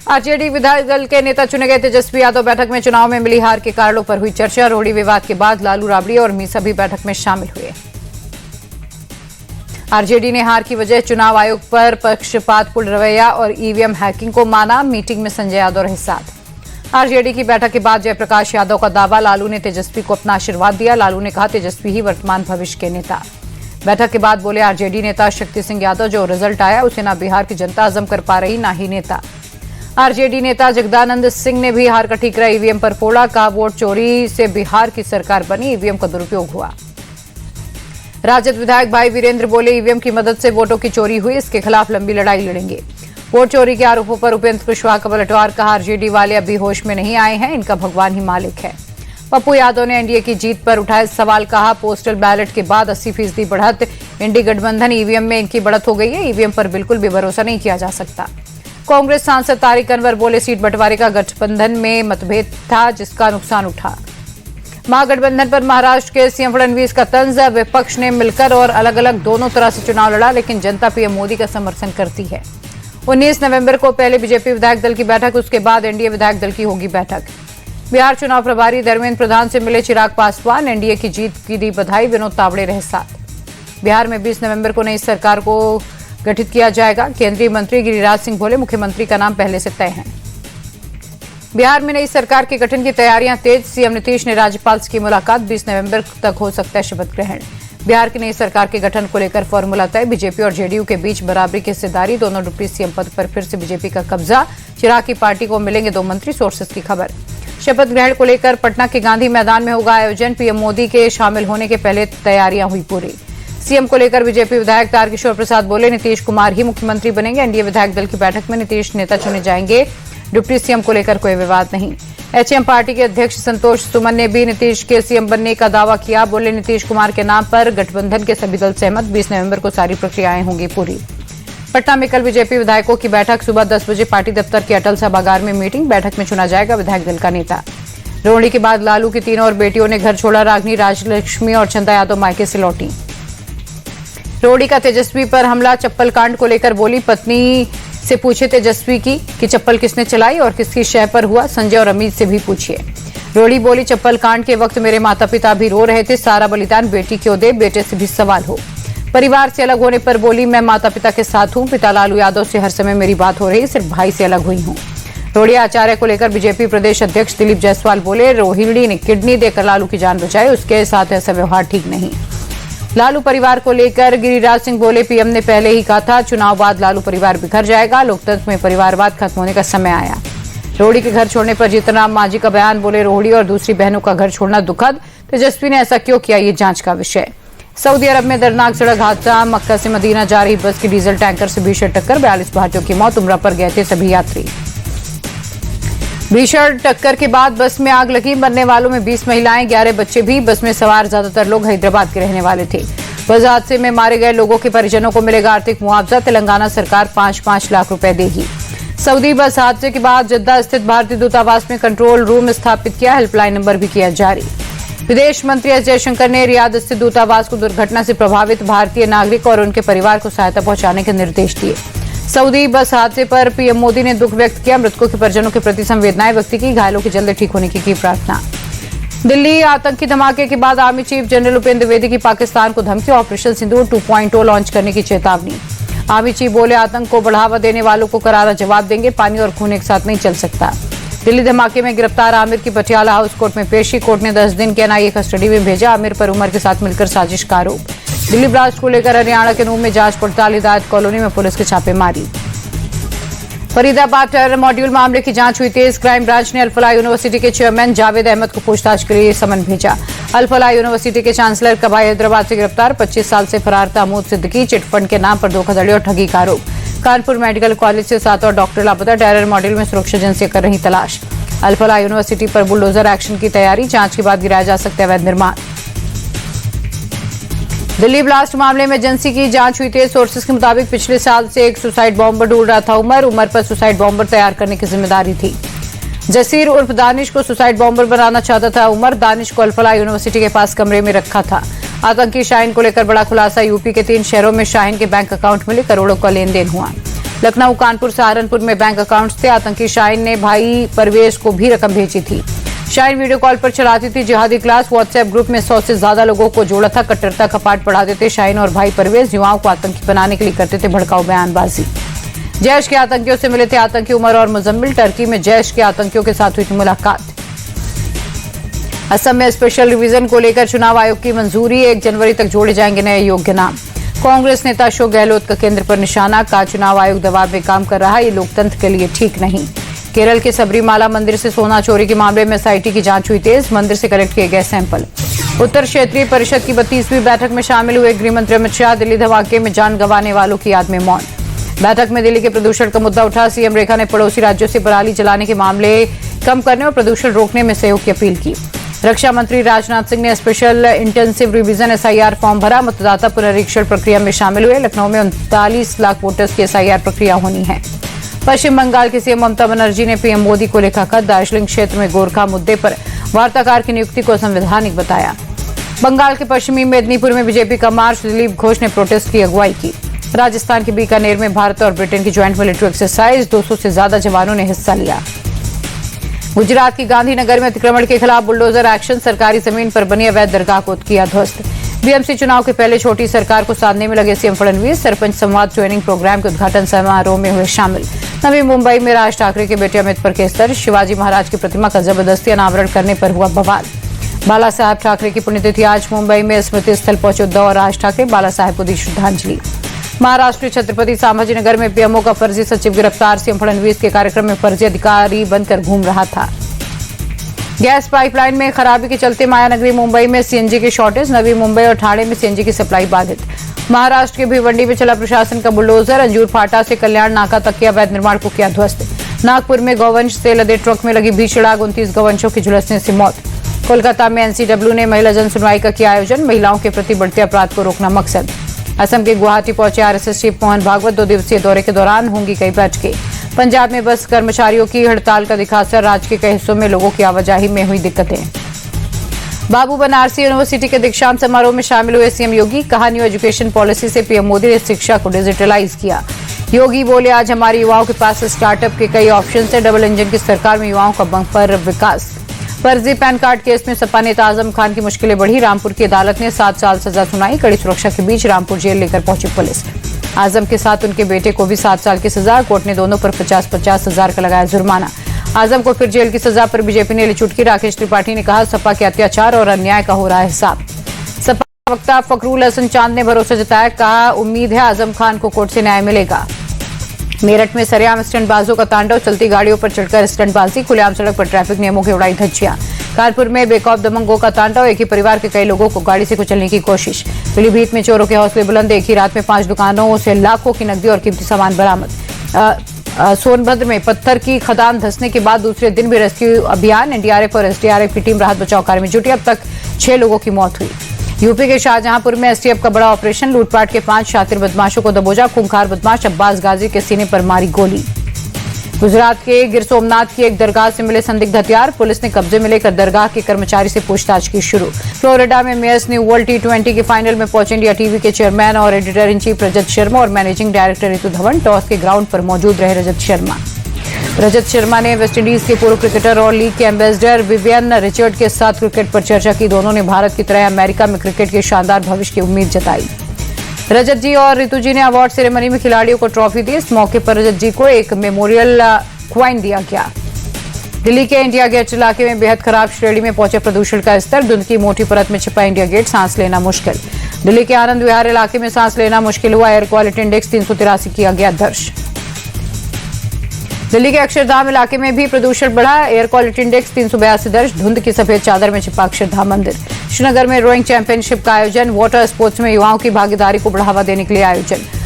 RJD विधायक दल के नेता चुने गए तेजस्वी यादव बैठक में चुनाव में मिली हार के कारणों पर हुई चर्चा। रोहड़ी विवाद के बाद लालू राबड़ी और मीसा भी बैठक में शामिल हुए। आरजेडी ने हार की वजह चुनाव आयोग पर पक्षपातपूर्ण रवैया और ईवीएम हैकिंग को माना। मीटिंग में संजय यादव रहे साथ। आरजेडी की बैठक के बाद जयप्रकाश यादव का दावा, लालू ने तेजस्वी को अपना आशीर्वाद दिया। लालू ने कहा तेजस्वी ही वर्तमान भविष्य के नेता। बैठक के बाद बोले आरजेडी नेता शक्ति सिंह यादव, जो रिजल्ट आया उसे ना बिहार की जनता हजम कर पा रही, ना ही नेता। आरजेडी नेता जगदानंद सिंह ने भी हार का ठीकरा ईवीएम पर फोड़ा। कहा वोट चोरी से बिहार की सरकार बनी, ईवीएम का दुरुपयोग हुआ। राजद विधायक भाई वीरेंद्र बोले ईवीएम की मदद से वोटों की चोरी हुई, इसके खिलाफ लंबी लड़ाई लड़ेंगे। वोट चोरी के आरोपों पर उपेंद्र कुशवाहा का पलटवार। कहा आरजेडी वाले अभी होश में नहीं आए हैं, इनका भगवान ही मालिक है। पप्पू यादव ने एनडीए की जीत पर उठाए सवाल। कहा पोस्टल बैलेट के बाद 80% बढ़त, इंडी गठबंधन ईवीएम में इनकी बढ़त हो गई है, ईवीएम पर बिल्कुल भी भरोसा नहीं किया जा सकता। कांग्रेस सांसद तारिक अनवर बोले सीट बंटवारे का गठबंधन में मतभेद था, जिसका नुकसान उठा। महागठबंधन पर महाराष्ट्र के सीएम फडणवीस का तंज। विपक्ष ने मिलकर और अलग अलग दोनों तरह से चुनाव लड़ा, लेकिन जनता पीएम मोदी का समर्थन करती है। 19 नवंबर को पहले बीजेपी विधायक दल की बैठक, उसके बाद एनडीए विधायक दल की होगी बैठक। बिहार चुनाव प्रभारी धर्मेंद्र प्रधान से मिले चिराग पासवान। एनडीए की जीत की दी बधाई, विनोद तावड़े रहे साथ। बिहार में 20 नवंबर को नई सरकार को गठित किया जाएगा। केंद्रीय मंत्री गिरिराज सिंह बोले मुख्यमंत्री का नाम पहले से तय है। बिहार में नई सरकार के गठन की तैयारियां तेज। सीएम नीतीश ने राज्यपाल से की मुलाकात। 20 नवंबर तक हो सकता है शपथ ग्रहण। बिहार की नई सरकार के गठन को लेकर फॉर्मूला तय। बीजेपी और जेडीयू के बीच बराबरी की हिस्सेदारी। दोनों डिप्टी सीएम पद पर फिर से बीजेपी का कब्जा। चिराग की पार्टी को मिलेंगे 2 मंत्री, सोर्सेस की खबर। शपथ ग्रहण को लेकर पटना के गांधी मैदान में होगा आयोजन। पीएम मोदी के शामिल होने के पहले तैयारियां हुई पूरी। सीएम को लेकर बीजेपी विधायक तारकिशोर प्रसाद बोले नीतीश कुमार ही मुख्यमंत्री बनेंगे। एनडीए विधायक दल की बैठक में नीतीश नेता चुने जाएंगे। डिप्टी सीएम को लेकर कोई विवाद नहीं। एचएम पार्टी के अध्यक्ष संतोष सुमन ने भी नीतीश के सीएम बनने का दावा किया। बोले नीतीश कुमार के नाम पर गठबंधन के सभी दल सहमत। 20 नवंबर को सारी प्रक्रियाएं होंगी पूरी। पटना में कल बीजेपी विधायकों की बैठक। सुबह 10 बजे पार्टी दफ्तर के अटल सभागार में मीटिंग। बैठक में चुना जाएगा विधायक दल का नेता। रोहिणी के बाद लालू की 3 और बेटियों ने घर छोड़ा। रागिनी, राजलक्ष्मी और चंदा यादव मायके से लौटी। रोहिणी का तेजस्वी पर हमला। चप्पल कांड को लेकर बोली पत्नी से पूछे तेजस्वी की कि चप्पल किसने चलाई और किसकी शय पर हुआ। संजय और अमित से भी पूछिए। रोहिणी बोली चप्पल कांड के वक्त मेरे माता पिता भी रो रहे थे। सारा बलिदान बेटी क्यों दे, बेटे से भी सवाल हो। परिवार से अलग होने पर बोली मैं माता पिता के साथ हूं। पिता लालू यादव से हर समय मेरी बात हो रही, सिर्फ भाई से अलग हुई हूं। रोहिणी आचार्य को लेकर बीजेपी प्रदेश अध्यक्ष दिलीप जायसवाल बोले रोहिणी ने किडनी देकर लालू की जान बचाई, उसके साथ ऐसा व्यवहार ठीक नहीं। लालू परिवार को लेकर गिरिराज सिंह बोले पीएम ने पहले ही कहा था चुनाव बाद लालू परिवार बिखर जाएगा। लोकतंत्र में परिवारवाद खत्म होने का समय आया। रोहिणी के घर छोड़ने पर जीतनराम मांझी का बयान। बोले रोहिणी और दूसरी बहनों का घर छोड़ना दुखद। तेजस्वी ने ऐसा क्यों किया, ये जांच का विषय। सऊदी अरब में दर्दनाक सड़क हादसा। मक्का से मदीना जा रही बस की डीजल टैंकर से भीषण टक्कर। 42 भारतीयों की मौत। उम्रा पर गए थे सभी यात्री। भीषण टक्कर के बाद बस में आग लगी। मरने वालों में 20 महिलाएं, 11 बच्चे भी। बस में सवार ज्यादातर लोग हैदराबाद के रहने वाले थे। बस हादसे में मारे गए लोगों के परिजनों को मिलेगा आर्थिक मुआवजा। तेलंगाना सरकार 5-5 लाख रुपए देगी। सऊदी बस हादसे के बाद जद्दा स्थित भारतीय दूतावास में कंट्रोल रूम स्थापित किया। हेल्पलाइन नंबर भी किया जारी। विदेश मंत्री एस जयशंकर ने रियाद स्थित दूतावास को दुर्घटना से प्रभावित भारतीय नागरिक और उनके परिवार को सहायता पहुंचाने के निर्देश दिए। सऊदी बस हादसे पर पीएम मोदी ने दुख व्यक्त किया। मृतकों के परिजनों के प्रति संवेदनाएं व्यक्त की। घायलों के जल्द ठीक होने की प्रार्थना। दिल्ली आतंकी धमाके के बाद army chief general Upendra Dwivedi की पाकिस्तान को धमकी। ऑपरेशन सिंदूर 2.0 लॉन्च करने की चेतावनी। आर्मी चीफ बोले आतंक को बढ़ावा देने वालों को करारा जवाब देंगे। पानी और खून एक साथ नहीं चल सकता। दिल्ली धमाके में गिरफ्तार आमिर की पटियाला हाउस कोर्ट में पेशी। कोर्ट ने 10 दिन के एनआईए कस्टडी में भेजा। आमिर पर उमर के साथ मिलकर साजिश का आरोप। दिल्ली ब्लास्ट को लेकर हरियाणा के नूंह में जांच पड़ताल। हिदायत कॉलोनी में पुलिस की छापेमारी। फरीदाबाद टेरर मॉड्यूल मामले की जांच हुई तेज। क्राइम ब्रांच ने अल-फलाह यूनिवर्सिटी के चेयरमैन जावेद अहमद को पूछताछ के लिए समन भेजा। अल-फलाह यूनिवर्सिटी के चांसलर कबाई हैदराबाद से गिरफ्तार। 25 साल से फरार महमूद सिद्दीकी। चिटफंड के नाम पर धोखाधड़ी और ठगी का आरोप। कानपुर मेडिकल कॉलेज से 7 और डॉक्टर लापता। टेरर मॉड्यूल में सुरक्षा एजेंसियां कर रही तलाश। अल-फलाह यूनिवर्सिटी पर बुलडोजर एक्शन की तैयारी। जांच के बाद गिराया जा सकता है अवैध निर्माण। दिल्ली ब्लास्ट मामले में एजेंसी की जांच हुई थी। सोर्सेस के मुताबिक पिछले साल से एक सुसाइड बॉम्बर ढूंढ रहा था उमर पर सुसाइड बॉम्बर तैयार करने की जिम्मेदारी थी। जसीर उर्फ दानिश को सुसाइड बॉम्बर बनाना चाहता था उमर। दानिश को अल-फलाह यूनिवर्सिटी के पास कमरे में रखा था। आतंकी शाहीन को लेकर बड़ा खुलासा। यूपी के 3 शहरों में शाहीन के बैंक अकाउंट मिले, करोड़ों का लेन देन हुआ। लखनऊ, कानपुर, सहारनपुर में बैंक अकाउंट्स थे। आतंकी शाहीन ने भाई परवेज को भी रकम भेजी थी। शाहीन वीडियो कॉल पर चलाती थी जिहादी क्लास। व्हाट्सएप ग्रुप में 100 से ज्यादा लोगों को जोड़ा था। कट्टरता का पाठ पढ़ाते थे। शाहीन और भाई परवेज युवाओं को आतंकी बनाने के लिए करते थे भड़काऊ बयानबाजी। जैश के आतंकियों से मिले थे आतंकी उमर और मुजम्मिल। टर्की में जैश के आतंकियों के साथ हुई थी मुलाकात। असम में स्पेशल रिवीजन को लेकर चुनाव आयोग की मंजूरी। 1 जनवरी तक जोड़े जाएंगे नए योग्य नाम। कांग्रेस नेता अशोक गहलोत का केंद्र पर निशाना। कहा चुनाव आयोग दबाव में काम कर रहा है, ये लोकतंत्र के लिए ठीक नहीं। केरल के सबरीमाला मंदिर से सोना चोरी के मामले में एसआईटी की जांच हुई तेज। मंदिर से कलेक्ट किए गए सैंपल। उत्तर क्षेत्रीय परिषद की 32वीं बैठक में शामिल हुए गृह मंत्री अमित शाह। दिल्ली धमाके में जान गंवाने वालों की याद में मौन। बैठक में दिल्ली के प्रदूषण का मुद्दा उठा। सीएम रेखा ने पड़ोसी राज्यों से पराली जलाने के मामले कम करने और प्रदूषण रोकने में सहयोग की अपील की। रक्षा मंत्री राजनाथ सिंह ने special intensive revision SIR form भरा। मतदाता पुनरीक्षण प्रक्रिया में शामिल हुए। लखनऊ में 39 लाख वोटर्स की एसआईआर प्रक्रिया होनी है। पश्चिम बंगाल की सीएम ममता बनर्जी ने पीएम मोदी को लिखा खत। दार्जिलिंग क्षेत्र में गोरखा मुद्दे पर वार्ताकार की नियुक्ति को संवैधानिक बताया। बंगाल के पश्चिमी मेदिनीपुर में बीजेपी का मार्च। दिलीप घोष ने प्रोटेस्ट की अगुवाई की। राजस्थान के बीकानेर में भारत और ब्रिटेन की ज्वाइंट मिलिट्री एक्सरसाइज। 200 से ज्यादा जवानों ने हिस्सा लिया। गुजरात की गांधीनगर में अतिक्रमण के खिलाफ बुलडोजर एक्शन। सरकारी जमीन पर बनी अवैध दरगाह को किया ध्वस्त। बीएमसी चुनाव के पहले छोटी सरकार को साधने में लगे सीएम फडणवीस। सरपंच संवाद ट्रेनिंग प्रोग्राम के उद्घाटन समारोह में हुए शामिल। नवी मुंबई में राज ठाकरे के बेटे अमित पर केस दर्ज। शिवाजी महाराज की प्रतिमा का जबरदस्ती अनावरण करने पर हुआ बवाल। बाला साहेब ठाकरे की पुण्यतिथि आज। मुंबई में स्मृति स्थल पहुंचे उद्धव और राज ठाकरे। बाला साहेब को दी श्रद्धांजलि। महाराष्ट्र छत्रपति संभाजीनगर में पीएमओ का फर्जी सचिव गिरफ्तार। सीएम फडणवीस के कार्यक्रम में फर्जी अधिकारी बनकर घूम रहा था। गैस पाइपलाइन में खराबी के चलते मायानगरी मुंबई में सीएनजी की शॉर्टेज। नवी मुंबई और ठाणे में सीएनजी की सप्लाई बाधित। महाराष्ट्र के भिवंडी में चला प्रशासन का बुलडोजर। अंजूर फाटा से कल्याण नाका तक के अवैध निर्माण को किया ध्वस्त। नागपुर में गौवंश से लदे ट्रक में लगी भीषण आग। 29 गौवंशों की झुलसने से मौत। कोलकाता में एनसीडब्ल्यू ने महिला जन सुनवाई का किया आयोजन। महिलाओं के प्रति बढ़ते अपराध को रोकना मकसद। असम के गुवाहाटी पहुंचे आरएसएस चीफ मोहन भागवत। 2 दिवसीय दौरे के दौरान होंगी कई बैठकें। पंजाब में बस कर्मचारियों की हड़ताल का दिखा असर। राज्य के कई हिस्सों में लोगों की आवाजाही में हुई दिक्कतें। बाबू बनारसी यूनिवर्सिटी के दीक्षांत समारोह में शामिल हुए सीएम योगी। कहा न्यू एजुकेशन पॉलिसी से पीएम मोदी ने शिक्षा को डिजिटलाइज किया। योगी बोले आज हमारे युवाओं के पास स्टार्टअप के कई ऑप्शन है। डबल इंजन की सरकार में युवाओं का बम्पर विकास। फर्जी पैन कार्ड केस में सपा नेता आजम खान की मुश्किलें बढ़ी। रामपुर की अदालत ने 7 साल सजा सुनाई। कड़ी सुरक्षा के बीच रामपुर जेल लेकर पहुंची पुलिस। आजम के साथ उनके बेटे को भी 7 साल की सजा। कोर्ट ने दोनों पर 50-50 हजार का लगाया जुर्माना। आजम को फिर जेल की सजा पर बीजेपी ने ली चुटकी। राकेश त्रिपाठी ने कहा सपा के अत्याचार और अन्याय का हो रहा है हिसाब। सपा वक्ता फखरुल हसन चांद ने भरोसा जताया। कहा उम्मीद है आजम खान को कोर्ट से न्याय मिलेगा। मेरठ में सरेआम स्टंटबाजों का तांडव। चलती गाड़ियों पर चढ़कर स्टंटबाजी। खुलेआम सड़क पर ट्रैफिक नियमों की उड़ाई धज्जियां। कानपुर में बेखौफ दबंगों का तांडव। एक ही परिवार के कई लोगों को गाड़ी से कुचलने की कोशिश। पीलीभीत में चोरों के हौसले बुलंद। एक ही रात में 5 दुकानों से लाखों की नकदी और कीमती सामान बरामद। सोनभद्र में पत्थर की खदान धंसने के बाद दूसरे दिन भी रेस्क्यू अभियान। एनडीआरएफ और एसडीआरएफ की टीम राहत बचाव कार्य में जुटी। अब तक 6 लोगों की मौत हुई। यूपी के शाहजहांपुर में एसटीएफ का बड़ा ऑपरेशन। लूटपाट के 5 शातिर बदमाशों को दबोचा। खूंखार बदमाश अब्बास गाजी के सीने पर मारी गोली। गुजरात के गिर सोमनाथ की एक दरगाह से मिले संदिग्ध हथियार। पुलिस ने कब्जे में लेकर दरगाह के कर्मचारी से पूछताछ की शुरू। फ्लोरिडा में मेयर्स न्यू वर्ल्ड T20 के फाइनल में पहुंचे इंडिया टीवी के चेयरमैन और editor in chief Rajat Sharma और managing director Ritu Dhawan. Toss के ग्राउंड पर मौजूद रहे रजत शर्मा ने वेस्टइंडीज के पूर्व क्रिकेटर और लीग के एम्बेसडर विवियन रिचर्ड के साथ क्रिकेट पर चर्चा की। दोनों ने भारत की तरह अमेरिका में क्रिकेट के शानदार भविष्य की उम्मीद जताई। रजत जी और रितु जी ने अवार्ड सेरेमनी में खिलाड़ियों को ट्रॉफी दी। इस मौके पर रजत जी को एक मेमोरियल क्वाइन दिया गया। दिल्ली के इंडिया गेट इलाके में बेहद खराब श्रेणी में पहुंचे प्रदूषण का स्तर। धुंध की मोटी परत में छिपा इंडिया गेट। सांस लेना मुश्किल। दिल्ली के आनंद विहार इलाके में सांस लेना मुश्किल हुआ। एयर क्वालिटी इंडेक्स 383 किया गया दर्ज। दिल्ली के अक्षरधाम इलाके में भी प्रदूषण बढ़ा। एयर क्वालिटी इंडेक्स 382 दर्ज। धुंध की सफेद चादर में छिपा अक्षरधाम मंदिर। श्रीनगर में रोइंग चैंपियनशिप का आयोजन। वाटर स्पोर्ट्स में युवाओं की भागीदारी को बढ़ावा देने के लिए आयोजन।